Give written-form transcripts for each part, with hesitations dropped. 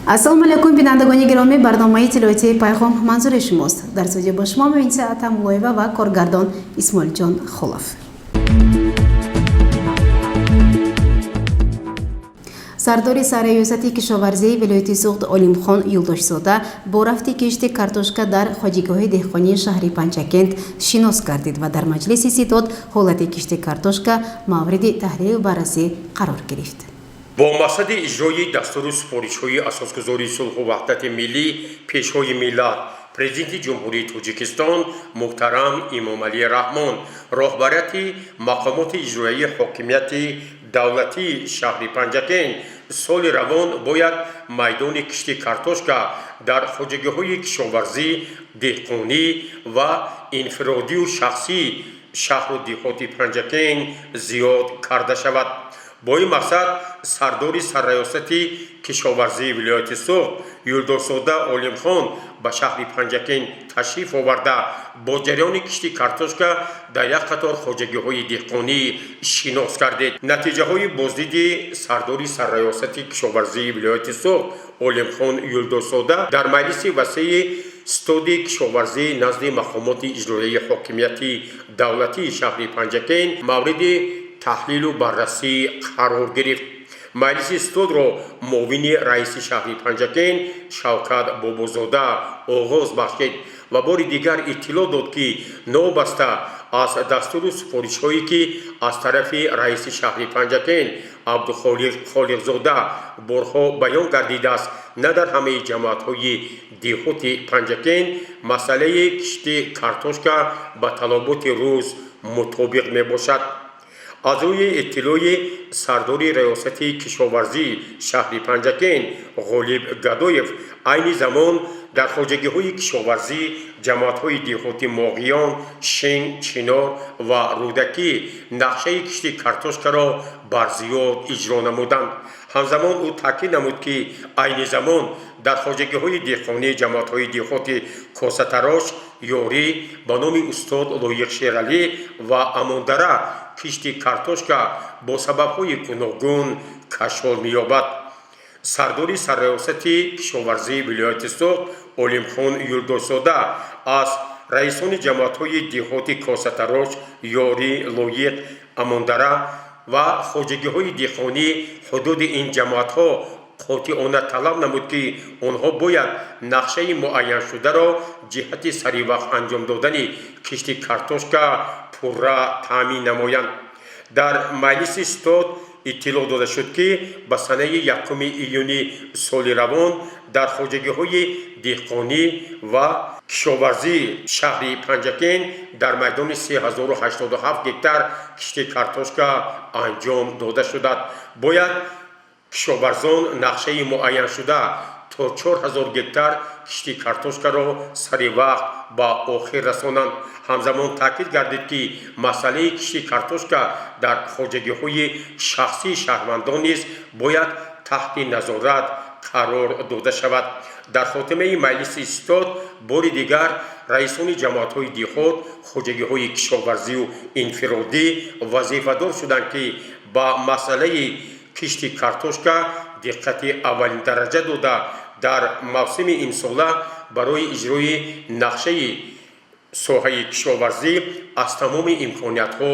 ассалому алайкум бинандагони гироми, барномаи тиловати пайғом манзури шумост. Дар студия ба шумо мебинед Саата Мулоева ва коргардон Исмоилҷон Холов. сардори сарраёсати кишоварзии вилояти суғд Олимхон Юлдошзода бо рафти кишти картошка дар хоҷигоҳи деҳқонии шаҳри Панҷакент шинос гардид ва дар маҷлиси ситод ҳолати кишти картошка мавриди таҳлилу баррасӣ қарор гирифт. бо мақсади иҷрои дастуру супоришҳои асосгузории сулҳу ваҳдати миллӣ пешҳои миллат президенти ҷумҳурии Тоҷикистон муҳтарам Эмомалӣ Раҳмон роҳбарияти мақомоти иҷроияи ҳокимияти давлатии шаҳри Панҷакент соли равон бояд майдони кишти картошка дар хоҷагиҳои кишоварзӣ, деҳқонӣ ва инфиродию шахсии шаҳру деҳоти Панҷакент зиёд карда шавад. бо ин мақсад сардори сарраёсати кишоварзии вилояти суғд Юлдошзода Олимхон ба шаҳри Панҷакент ташриф оварда бо ҷараёни кишти картошка дар як қатор хоҷагиҳои деҳқонӣ шинос гардид. натиҷаҳои боздиди сардори сарраёсати кишоварзии вилояти суғд Олимхон Юлдошзода дар маҷлиси васеи стоди кишоварзӣ назди мақомоти иҷроияи ҳокимияти давлатии шаҳри Панҷакент мавриди таҳлилу баррасӣ қарор гирифт. маҷлиси стодро муовини раиси шаҳри Панҷакент Шавкат Бобозода оғоз бахшид ва бори дигар иттилоъ дод ки новобаста аз дастуру супоришҳое ки аз тарафи раиси шаҳри Панҷакент Абдухолиқзода борҳо баён гардидааст, на дар ҳамаи ҷамоатҳои деҳоти Панҷакент масъалаи кишти картошка ба талаботи рӯз мутобиқ мебошад. аз рӯи иттилои сардори раёсати кишоварзии шаҳри Панҷакент Ғолиб Гадоев айни замон дар хоҷагиҳои кишоварзӣ ҷамоатҳои деҳоти Моғиён, Шин, Чинор ва Рӯдакӣ нақшаи кишти картошкаро барзиёд иҷро намуданд. ҳамзамон ӯ таъкид намуд ки айни замон дар хоҷагиҳои деҳқонии ҷамоатҳои деҳоти Косатарош, Ёрӣ ба номи устод Лоиқ Шералӣ ва Амондара кишти картошка бо сабабҳои гуногун кашфол меёбад. сардори сарраёсати кишоварзии вилояти суғд Олимхон Юлдошзода аз раисони ҷамоатҳои деҳоти Косатарош, Ёрӣ, Лоиқ, Амондара ва хоҷагиҳои деҳқонӣ ҳудуди ин ҷамоатҳо қотиона талаб намуд ки онҳо бояд нақшаи муайяншударо ҷиҳати саривақт анҷом додани кишти картошка пурра таъмин намоянд. дар маҷлиси стод иттилоъ дода шуд ки ба санаи 1 июни соли равон дар хоҷагиҳои деҳқонӣ ва кишоварзии шаҳри Панҷакент дар майдони 3087 гектар кишти картошка анҷом дода шудад. бояд кишоварзон нақшаи муайяншуда то 4000 гектар кишти картошкаро сари вақт ба охир расонанд. ҳамзамон таъкид гардид ки масъалаи кишти картошка дар хоҷагиҳои шахсии шаҳрвандон низ бояд таҳти назорат қарор дода шавад. дар хотимаи маҷлиси стод бори дигар раисони ҷамоатҳои деҳот, хоҷагиҳои кишоварзию инфиродӣ вазифадор шуданд ки ба масъалаи кишти картошка диққати аввалин дараҷа дода дар мавсими имсола барои иҷрои нақшаи соҳаи кишоварзӣ аз тамоми имкониятҳо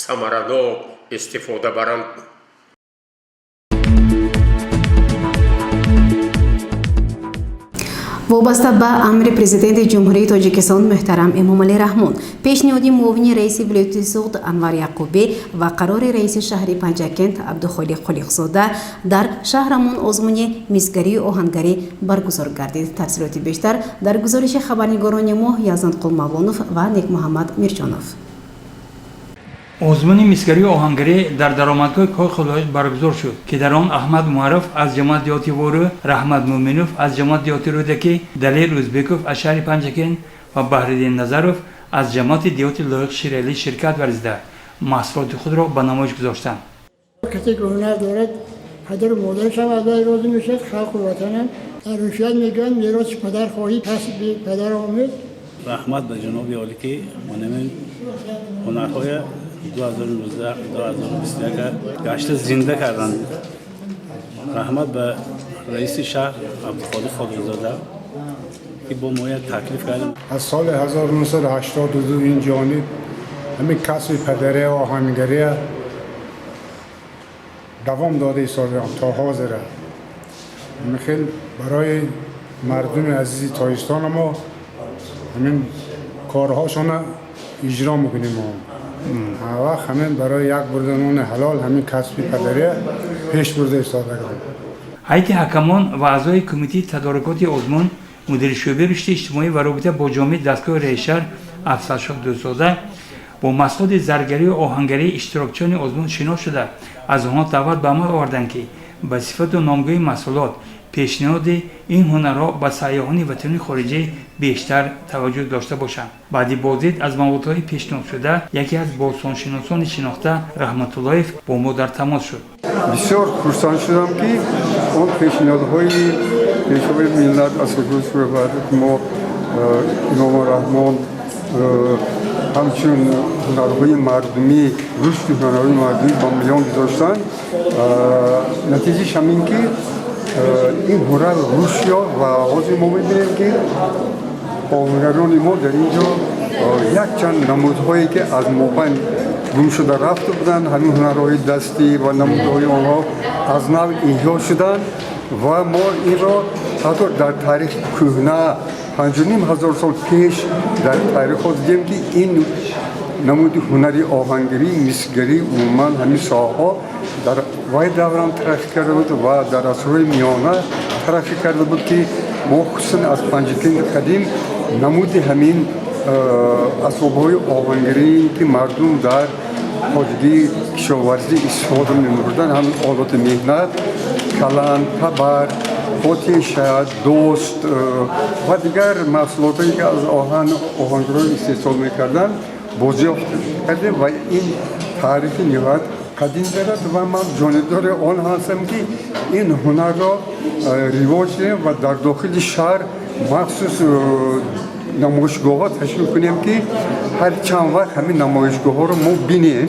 самаранок истифода баранд. вобаста ба амри президенти ҷумҳурии Тоҷикистон муҳтарам Эмомалӣ Раҳмон, пешниҳоди муовини раиси вилояти суғд Анвар Яқубӣ ва қарори раиси шаҳри Панҷакент Абдухолиқзода дар Шаҳрамон озмуни мисгарию оҳангарӣ баргузор гардид. тафсилоти бештар дар гузориши хабарнигорони мо Язнатқул Мавлонов ва Некмуҳаммад Мирҷонов. озмуни мисгарии оҳангарӣ дар даромадгоҳи Коҳи Худоёст баргузор шуд ки дар он Аҳмад Муарраф аз ҷамоати диҳоти Ворӯ, Раҳмат Мӯминов аз ҷамоати диҳоти Рӯдакӣ, Далел Ӯзбеков аз шаҳри Панҷакент ва Баҳриддин Назаров аз ҷамоати диҳоти Лоиқ Шералӣ ширкат варзида маҳсулоти худро ба намоиш гузоштанд. کسی که هنر دارد پدر و مادرش هم ازش راضی میشد، خلق و وطن هم در روشیت میگن میراث پدر خواهی پس به پدر آمد. رحمت به جناب عالی که منم هنرهای 2019 2021 گشت زنده کردن. رحمت به رئیس شهر عبدالخالق خالقزاده که با ما یک تکلیف کردیم. از سال 1982 این جانب همین کسب پدری و آهنگری دوام داده ایستادم تا حاضر. خیلی برای مردم عزیز تاجیکستان ما همین کارهاشون اجرا میکنیم. هر وقت همین برای یک بردنون حلال همین کسب پدری پیش برده ایستادگان. ҳайти ҳакамон ва аъзои кумитаи тадорикоти озмун мудири шӯъбаи рушди иҷтимоӣ ва робита бо ҷомеаи дастгоҳи раисшаҳр афзалшох дӯстзода бо маҳсулоти заргарию оҳангарии иштирокчиёни озмун шинос шуда аз онҳо даъват ба амал оварданд ки ба сифату номгӯи маҳсулот пешниҳоди ин ҳунарҳо ба сайёҳони ватани хориҷӣ бештар таваҷҷӯҳ дошта бошанд. баъди боздид аз маводҳои пешниҳодшуда яке аз бозсоншиносони шинохта раҳматуллоев бо мо дар тамос шуд. بسیار خرسند شدم که اون پیشنهادهای پیشوای ملت از روز رو بعد ما امام رحمان همچون هنرهای مردمی رشد هنرهای مردمی با میان گذاشتن نتیجهش همین که این هنر رشد و آغاز ما میبینیم که آهنگران ما در اینجا یک چند نمودهایی که از موبایل گم شده رفته بودن همین هنرهای دستی و نمودهای آنها از نو احیا شدن و ما این را حتی در تاریخ کهنه 5,500 سال پیش در تاریخ ها دیدیم که این نمود هنری آهنگری مسگری عموما همین ساحه در وای دوران ترقی کرده بود و در عصرهای میانه ترقی کرده بود که ما خصوصا از پنجکین قدیم نمود همین اسباب‌های آهنگری که مردم در حاجگی کشاورزی استفاده می‌بردند هم آلات مهنت کلان، تبر، آتش، دوست و دیگر محصولاتی که از آهنگران استفاده می‌کردند بازیافت کرده و این تاریخ نهایت قدیم دارد و من جانبدار آن هستم که این هنر را رواج دهیم و در داخل شهر مخصوص نمایشگاه ها تشکیل کنیم که هر چند وقت همین نمایشگاه ها رو ما بینیم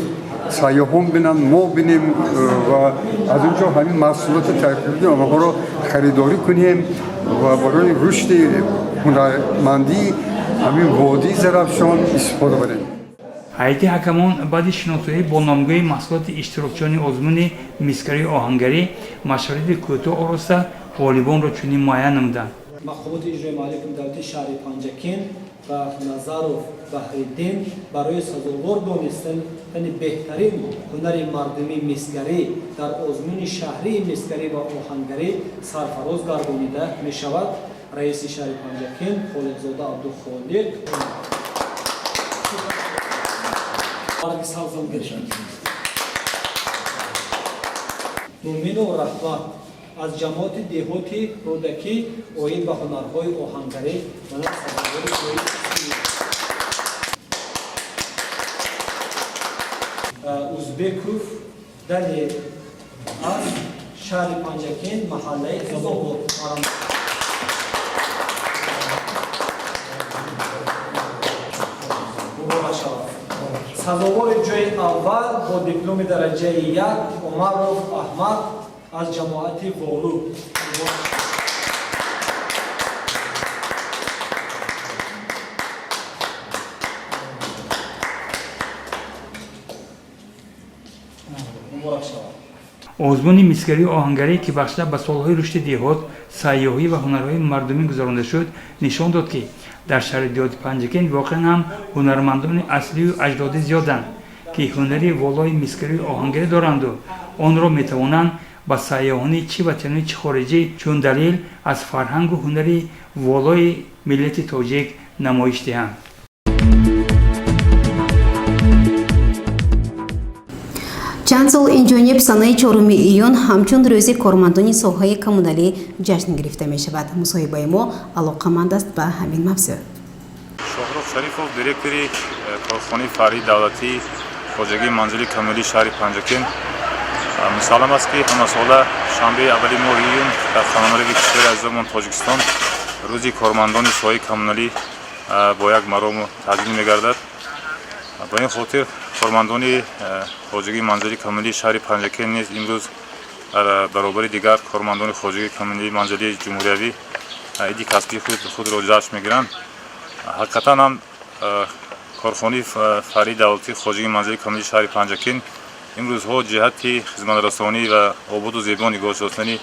سیاحان بینن ما بینیم و از اونجا همین محصولات ترکیبی آنها رو خریداری کنیم و برای رشد هنرمندی همین وادی زرافشان استفاده بریم. ҳайати ҳакамон баъди шиносоӣ бо номгӯи маҳсулоти иштирокчиёни озмуни мискарии оҳангарӣ машвароти кӯтоҳ ороста ғолибонро чунин муайян намуданд. махлуқоти иҷрои маҳаллии давлати шаҳри панҷакин ва Назаров Баҳриддин барои сазовор донистани беҳтарин ҳунари мардумии мисгарӣ дар озмуни шаҳрии мисгарӣ ва оҳангарӣ сарфароз гардонида мешавад. раиси шаҳри Панҷакин Холиқзода Абдухолиқ мумину раҳмат از جماعت دهاتی رودکی اوید به هنرهای آهنگری و ازبکوف دلی از شهر پنجکین محله زبابور سزاوار جای اول با دیپلم درجه 1 عمرов احمد از جماعت والو. озмуни мисгарии оҳангарӣ ки бахшида ба солҳои рушди деҳот сайёҳӣ ва ҳунарҳои мардумӣ гузаронда шуд нишон дод ки дар шаҳри деҳоти панҷакин воқеан ҳам ҳунармандони аслию аҷдодӣ зиёданд ки ҳунари волои мисгарии оҳангарӣ доранду онро метавонанд ба сайёҳони чӣ ватанӣ чӣ хориҷӣ чун далел аз фарҳангу ҳунари волои миллати тоҷик намоиш диҳанд. чанд сол инҷониб санаи 4 июн ҳамчун рӯзи кормандони соҳаи коммуналӣ ҷашн гирифта мешавад. мусоҳибаи мо алоқаманд аст ба ҳамин мавзӯъ. шоҳрӯх шарифов директори корхонаи фаръии давлатӣ хоҷагии манзили коммуналии шаҳри панҷакин мусаллам аст ки ҳамасола шанбеи аввали моҳи июн дар хонавараи кишвари азизамон тоҷикистон рӯзи кормандони соҳаи коммуналӣ бо як марому таъҷил мегардад. ба ин хотир кормандони хоҷагии манзили коммуналии шаҳри панҷакин низ имрӯз баробари дигар кормандони хоҷагии комилии манзилии ҷумҳуриявӣ иди касби худро ҷашн мегиранд. ҳақиқатан ҳам корхонаи фаръии давлатии хоҷагии манзилии комилии шаҳри панҷакен имрӯзҳо ҷиҳати хизматрасонӣ ва ободу зебо нигоҳ доштани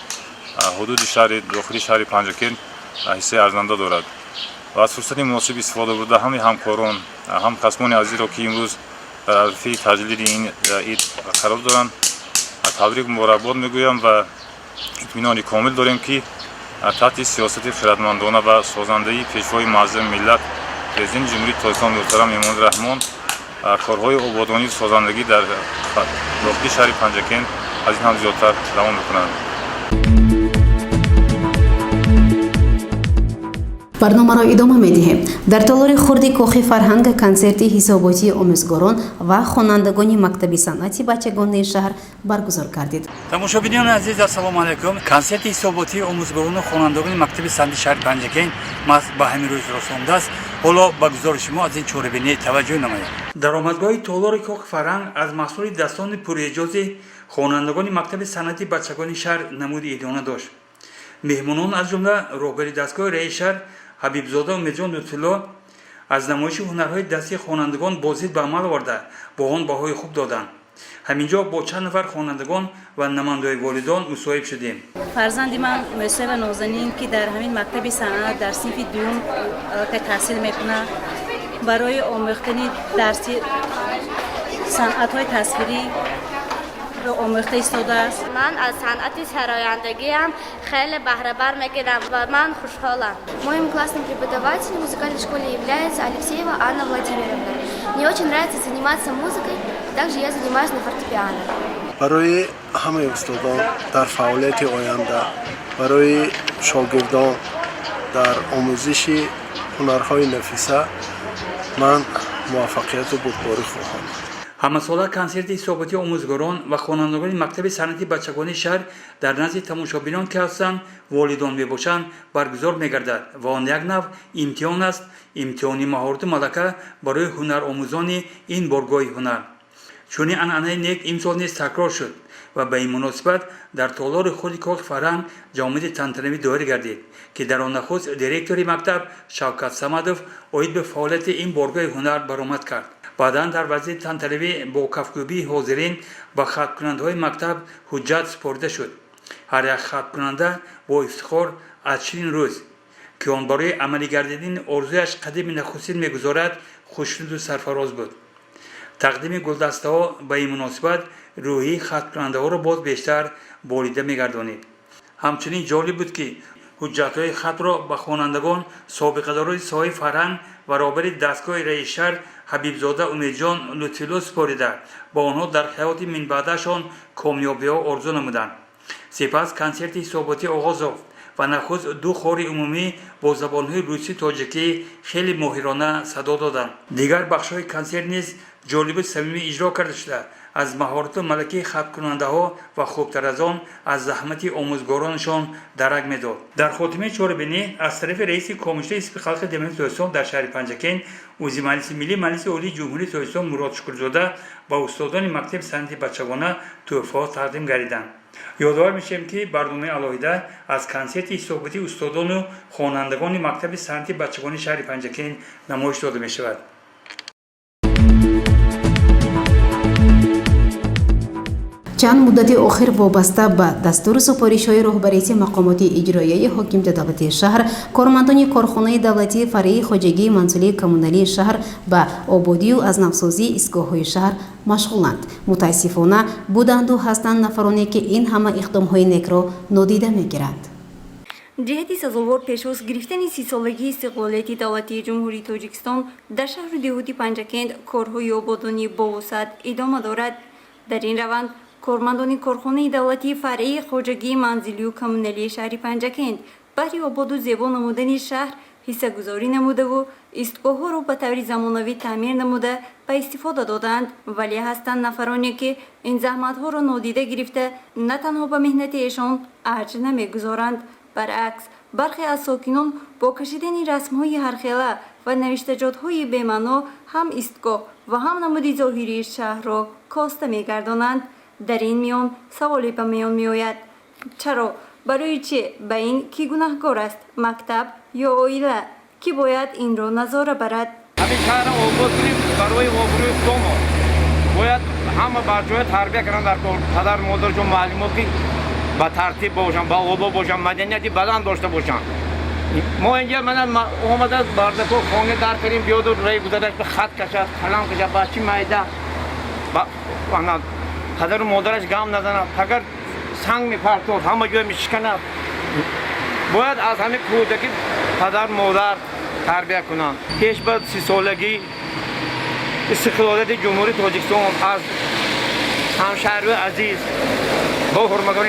ҳудуди дохили шаҳри панҷакен ҳиссаи арзанда дорад ва аз фурсати муносиб истифода бурда ҳами ҳамкорон ҳам касбони азизро ки имрӯз дар арифаи таҷлили ин ид қарор доранд табрик муборакбод мегӯям ва итминони комил дорем ки таҳти сиёсати хиратмандона ва созандаи пешвои муаззами миллат президенти ҷумҳурии тоҷикистон муҳтарам эмомалӣ раҳмон корҳои ободонии созандагӣ дар дохили шаҳри панҷакен аз ин ҳам зиёдтар давом мекунанд. барномаро идома медиҳем. Дар толори хурди кохи фарҳанг консерти ҳисоботии омӯзгорон ва хонандагони мактаби санъати бачагонаи шаҳр баргузор гардид. тамошобинони азиз, ассалому алайкум. Консерти ҳисоботии омӯзгорону хонандагони мактаби санъати шаҳри панҷакен ба ҳамин рӯз расондааст. ҳоло ба гузори шумо аз ин чорабинӣ таваҷҷӯҳ намоед. даромадгоҳи толори кохи фарҳанг аз маҳсули дастони пуреҷози хонандагони мактаби санъати бачагони шаҳр намуди идона дошт. меҳмонон аз ҷумла роҳбари дастгоҳи раиси шаҳр ҳабибзода умедҷон лутфулло аз намоиши ҳунарҳои дастии хонандагон бозид ба амал оварда ба он баҳои хуб доданд. ҳаминҷо бо чанд нафар хонандагон ва намояндаҳои волидон мусоҳиб шудем. фарзанди ман мусева нозанин ки дар ҳамин мактаби санъат дар синфи дуюм таҳсил мекунад барои омӯхтани дарси санъатҳои тасвирӣ омӯхта истодааст. ман аз санъати сарояндагиам хеле баҳрабар мегирам ва ман хушҳолам. Моим классным преподавателем в музыкальной школе является Алексеева Анна Владимировна. Мне очень нравится заниматься музыкой, также я занимаюсь на фортепиано. барои ҳамаи устодон дар фаъолияти оянда, барои шогирдон дар омӯзиши ҳунарҳои нафиса ман муваффақияту бурдборӣ хоҳам. ҳамасола консерти ҳисоботии омӯзгорон ва хонандагони мактаби санъати бачагони шаҳр дар назди тамошобинон ки ҳастанд волидон мебошанд баргузор мегардад ва он як нав имтиҳон аст, имтиҳони маҳорату малака барои ҳунаромӯзони ин боргоҳи ҳунар. чунин анъанаи нек имсол низ такрор шуд ва ба ин муносибат дар толори худи кохи фарҳанг ҷомаати тантанавӣ доир гардид ки дар он нахуст директори мактаб Шавкат Самадов оид ба фаъолияти ин боргоҳи ҳунар баромад кард. баъдан дар вазир тантанавӣ бо кафгӯбии ҳозирин ба хатткунандаҳои мактаб ҳуҷҷат супорида шуд. ҳар як хатткунанда бо ифтихор аз ширин рӯз ки он барои амалӣ гардидани орзуяш қадами нахустин мегузорад хушнуду сарфароз буд. тақдими гулдастаҳо ба ин муносибат рӯҳии хатткунандаҳоро боз бештар болида мегардонид. ҳамчунин ҷолиб буд ки ҳуҷҷатҳои хатро ба хонандагон собиқадорони соҳаи фарҳанг ва роҳбари дастгоҳи раиси шаҳр ҳабибзода умедҷон лутфулло супорида ба онҳо дар ҳаёти минбаъдашон комёбиҳо орзу намуданд. сипас консерти ҳисоботӣ оғоз ёфт ва нахуст ду хори умумӣ бо забонҳои русӣ тоҷикӣ хеле моҳирона садо доданд. дигар бахшҳои консерт низ ҷолибу самимӣ иҷро карда шуда аз маҳорату малакаи хатткунандаҳо ва хубтар аз он аз заҳмати омӯзгоронашон дарак медод. дар хотимаи чорабинӣ аз тарафи раиси комиштаи ҳизби халқи демократии тоҷикистон дар шаҳри панҷакен узи маҷлиси миллии маҷлиси олии ҷумҳурии тоҷикистон Мурод Шукрзода ба устодони мактаби санъати бачагона тӯҳфаҳо тақдим гардиданд. ёдовар мешавем ки барномаи алоҳида аз консерти ҳисоботии устодону хонандагони мактаби санъати бачагони шаҳри панҷакен намоиш дода мешавад. чанд муддати охир вобаста ба дастури супоришҳои роҳбарияти мақомоти иҷроияи ҳокимияти давлатии шаҳр кормандони корхонаи давлатии фаръии хоҷагии манзилии коммуналии шаҳр ба ободию азнавсозии истгоҳҳои шаҳр машғуланд. мутаассифона буданду ҳастанд нафароне ки ин ҳама иқдомҳои некро нодида мегиранд. ҷиҳати сазовор пешвоз гирифтани 30-солагии истиқлолияти давлатии ҷумҳурии тоҷикистон дар шаҳру деҳоти панҷакент корҳои ободонӣ бовусат идома дорад. дар ин раванд кормандони корхонаи давлатии фаръии хоҷагии манзилию коммуналии шаҳри панҷакент баҳри ободу зебо намудани шаҳр ҳиссагузорӣ намудаву истгоҳҳоро ба таври замонавӣ таъмир намуда ба истифода доданд, вале ҳастанд нафароне ки ин заҳматҳоро нодида гирифта на танҳо ба меҳнати эшон арҷ намегузоранд. баръакс бархе аз сокинон бо кашидани расмҳои ҳархела ва навиштаҷотҳои бемаъно ҳам истгоҳ ва ҳам намуди зоҳирии шаҳрро коста мегардонанд. در این میان سوالی به میان می آید چرا برای چه به این کی گناهکار است مکتب یا عائله کی باید این را نظاره برد همین شهر آباد کنیم برای آبروی دوما باید همه بچه‌ها تربیت کردن در پدر مادرشون معلومات که با ترتیب باشن با آب باشن مدنیتی بدن داشته باشن ما اینجا من اومده باردکو خانه در کردیم بیاد و رای گذاشت به خط کشد قلم کشد بچی میده با پدر و مادرش گام نزنه اگر سنگ میپرتود همه جای میشکنه باید از همه کودکی پدر مادر تربیت کنن پیش به 30 سالگی استقلالیت جمهوری تاجیکستان از همشهری عزیز با حرمتان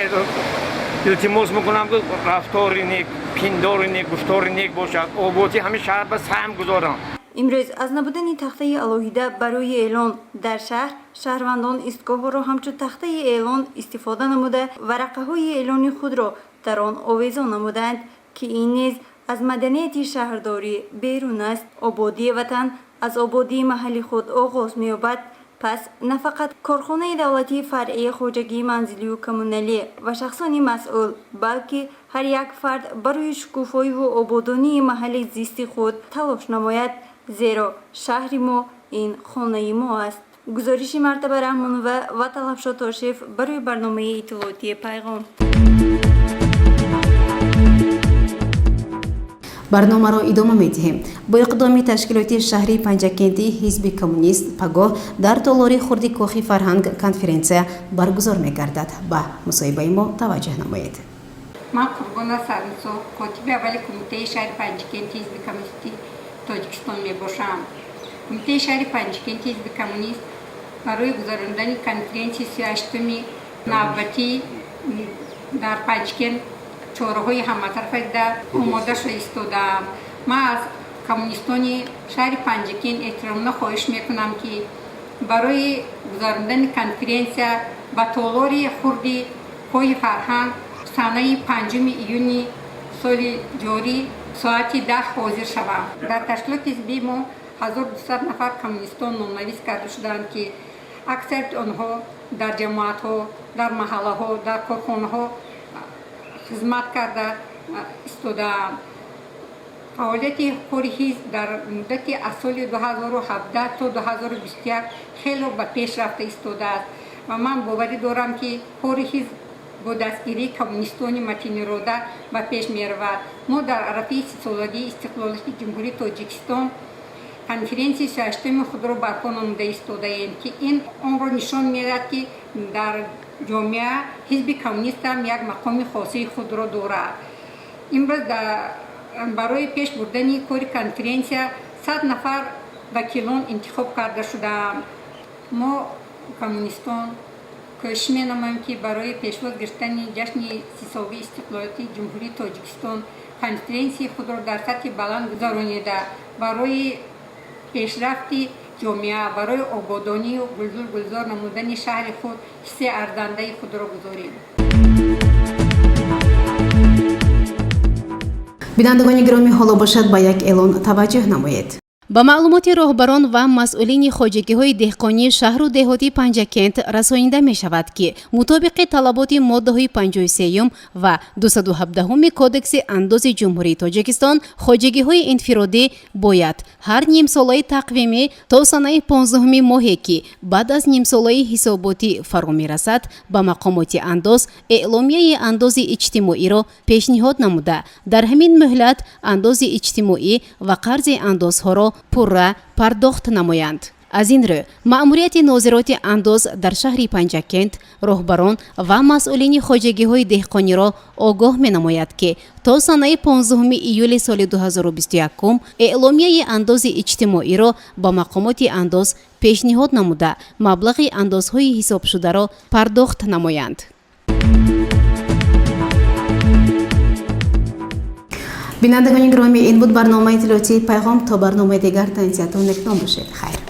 التماس میکنم که رفتار نیک پندار نیک گفتار نیک باشد آبادی همه شهر به سهم گذارم امروز از نبودن تخته الهیده برای اعلان در شهر شهروندان ایستگاه را همچون تخته اعلان استفاده نموده ورقه های اعلانی خود را در آن آویزان نمودند که این نیز از مدنیت شهرداری بیرون است آبادی وطن از آبادی محلی خود آغاز می‌یابد پس نه فقط کارخانه دولتی فرعی خواجگی منزلی و کمونالی و شخصانی مسئول بلکه هر یک فرد برای شکوفایی و آبادانی محل زیستی خود تلاش نماید زیرا شهر ما این خانه ما است گزارش مرتبه رحمانوه و طلبشاه تاشف برای برنامه اطلاعاتی پیغام برنامه را ادامه می‌دهیم. با اقدام تشکیلات شهری پنجکندی حزب کمونیست پگاه در تالار خرد کاخ فرهنگ کنفرانسیا برگزار می‌گردد. با مصاحبه ما توجه نمایید. من قربان سرنسو کاتب اول کمیته شهر پنجکند حزب کمونیستی تاجیکستان میباشم. کمیته شهر پنجکند حزب کمونیست برای گذراندن کنفرانسی 38 نوبتی در پنجکند چهارهای همطرف در آماده شده ایستادم. من از کمونیستان شهر پنجکند احترامانه خواهش میکنم که برای گذراندن کنفرانسیا به تالار خرد کاخ فرهنگ سانه 5 ایونی سال جاری ساعت 10 حاضر شوم. در تشکیلات حزبی ما 1200 نفر کمونیستان نامنویس کرده شدند که اکثر آنها در جماعت ها، در محله ها، در کارخانه ها خدمت کرده استودم. فعالیت کار حزب در مدت از سال 2017 تا 2021 خیلی به پیش رفته ایستاده است و من باوری دارم که کار حزب با دستگیری کمونیستان متین اراده به پیش می رود. ما در عرفه 30 سالگی استقلالیت جمهوری تاجیکستان کنفرانسی 38 خود را برپا نموده ایستاده ایم که این آن را نشان می‌دهد که در جامعه حزب کمونیست هم یک مقام خاصی خود را دارد. امروز برای پیش بردن کار کنفرانسیا 100 نفر وکیلان انتخاب کرده شدند. ما کمونیستان کوشش می‌نماییم که برای پیشواز گرفتن جشن 30 سالگی استقلالیت جمهوری تاجیکستان کنفرانسی خود را در سطح بلند گذرانیده برای پیشرفت جامعه برای آبادانی و گلزار نمودن شهر خود حصه ارزنده خود را گذاریم. بینندگان گرامی حالا باشد با یک اعلان توجه نمایید. با معلومات راهبران و مسئولین خواجگی‌های دهقانی شهر و دهاتی پنجکند رسانیده می شود که مطابق طلبات ماده 53 و 217 کودکس انداز جمهوری تاجیکستان خواجگی‌های انفرادی باید هر نیم ساله تقویمی تا سال 15 ماهی که بعد از نیم ساله حساباتی فرا می‌رسد با مقامات انداز اعلامیه انداز اجتماعی را پیشنهاد نموده در همین مهلت انداز اجتماعی و قرض اندازها را پره پرداخت نمایند. از این رو مأموریت ناظرات انداز در شهر پنجکند راهبران و مسئولین خواجگی‌های دهقانی را آگاه می نماید که تا سال 15 ایول سال 2021 اعلامیه انداز اجتماعی را با مقامات انداز پیشنهاد نموده مبلغ اندازهای حساب شده را پرداخت نمایند. بینندگان گرامی این بود برنامه اطلاعاتی پیغام تا برنامه دیگر تا انتظارتون نکنم باشید. خیر.